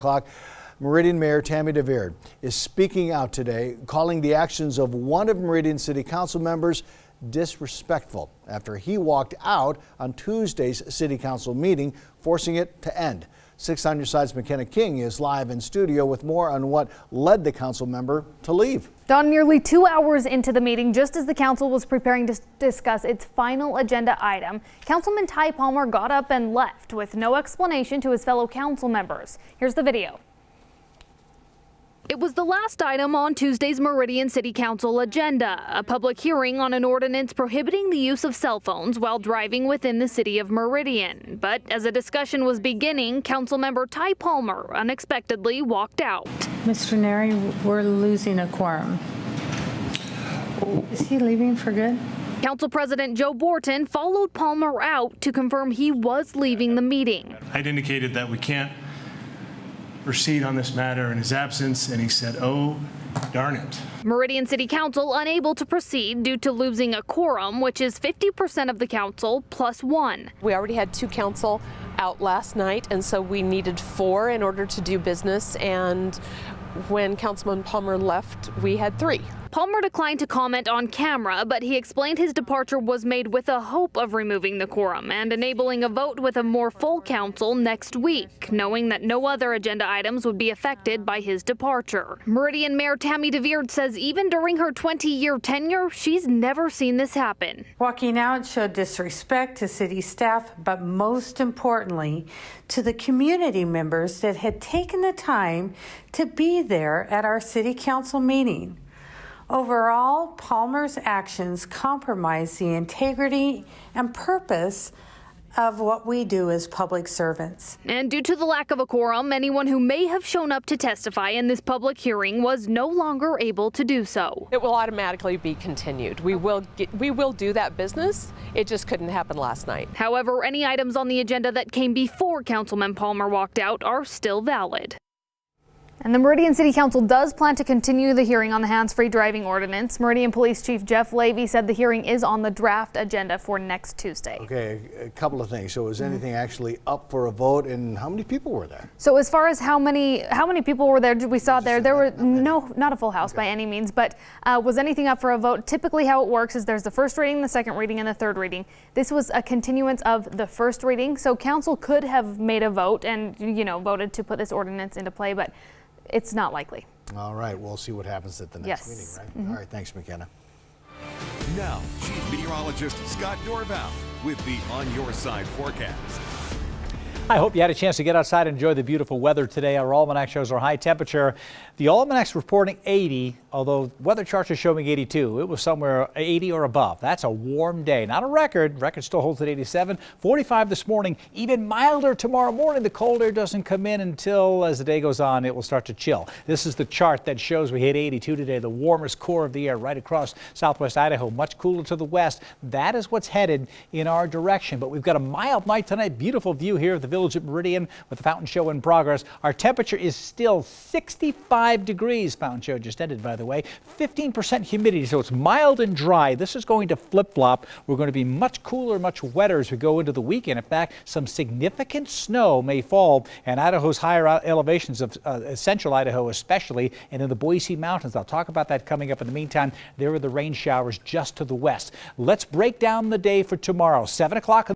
O'clock. Meridian Mayor Tammy is speaking out today, calling the actions of one of Meridian City Council members disrespectful after he walked out on Tuesday's City Council meeting, forcing it to end. 6 on your side's McKenna King is live in studio with more on what led the council member to leave. Don, nearly 2 hours into the meeting, just as the council was preparing to discuss its final agenda item, Councilman Palmer got up and left with no explanation to his fellow council members. Here's the video. It was the last item on Tuesday's Meridian City Council agenda, a public hearing on an ordinance prohibiting the use of cell phones while driving within the city of Meridian. But as a discussion was beginning, Councilmember Palmer unexpectedly walked out. Mr. Neri, we're losing a quorum. Is he leaving for good? Council President Joe Borton followed Palmer out to confirm he was leaving the meeting. I'd indicated that we can't proceed on this matter in his absence, and he said, "Oh, darn it." Meridian City Council unable to proceed due to losing a quorum, which is 50% of the council plus one. We already had 2 council out last night, and so we needed 4 in order to do business, and when Councilman Palmer left, we had 3. Palmer declined to comment on camera, but he explained his departure was made with a hope of removing the quorum and enabling a vote with a more full council next week, knowing that no other agenda items would be affected by his departure. Meridian Mayor Tammy says even during her 20-year tenure, she's never seen this happen. Walking out showed disrespect to city staff, but most importantly, to the community members that had taken the time to be there at our city council meeting. Overall, Palmer's actions compromise the integrity and purpose of what we do as public servants. And due to the lack of a quorum, anyone who may have shown up to testify in this public hearing was no longer able to do so. It will automatically be continued. We will do that business. It just couldn't happen last night. However, any items on the agenda that came before Councilman Palmer walked out are still valid. And the Meridian City Council does plan to continue the hearing on the hands-free driving ordinance. Meridian Police Chief Jeff Levy said the hearing is on the draft agenda for next Tuesday. Okay, a couple of things. So was anything actually up for a vote, and how many people were there? So as far as how many people were there, we saw there were not a full house by any means, but was anything up for a vote? Typically how it works is there's the first reading, the second reading, and the third reading. This was a continuance of the first reading, so council could have made a vote and voted to put this ordinance into play, but it's not likely. All right, we'll see what happens at the next meeting, right? All right, thanks, McKenna. Now, Chief Meteorologist Scott Dorval with the On Your Side forecast. I hope you had a chance to get outside and enjoy the beautiful weather today. Our almanac shows our high temperature. The almanac's reporting 80, although weather charts are showing 82. It was somewhere 80 or above. That's a warm day. Not a record. Record still holds at 87. 45 this morning. Even milder tomorrow morning. The cold air doesn't come in until, as the day goes on, it will start to chill. This is the chart that shows we hit 82 today, the warmest core of the air right across southwest Idaho. Much cooler to the west. That is what's headed in our direction. But we've got a mild night tonight. Beautiful view here of the village at Meridian with the fountain show in progress. Our temperature is still 65 degrees. Fountain show just ended, by the way. 15% humidity, so it's mild and dry. This is going to flip-flop. We're going to be much cooler, much wetter as we go into the weekend. In fact, some significant snow may fall in Idaho's higher elevations of central Idaho especially, and in the Boise Mountains. I'll talk about that coming up. In the meantime, there are the rain showers just to the west. Let's break down the day for tomorrow. 7 o'clock.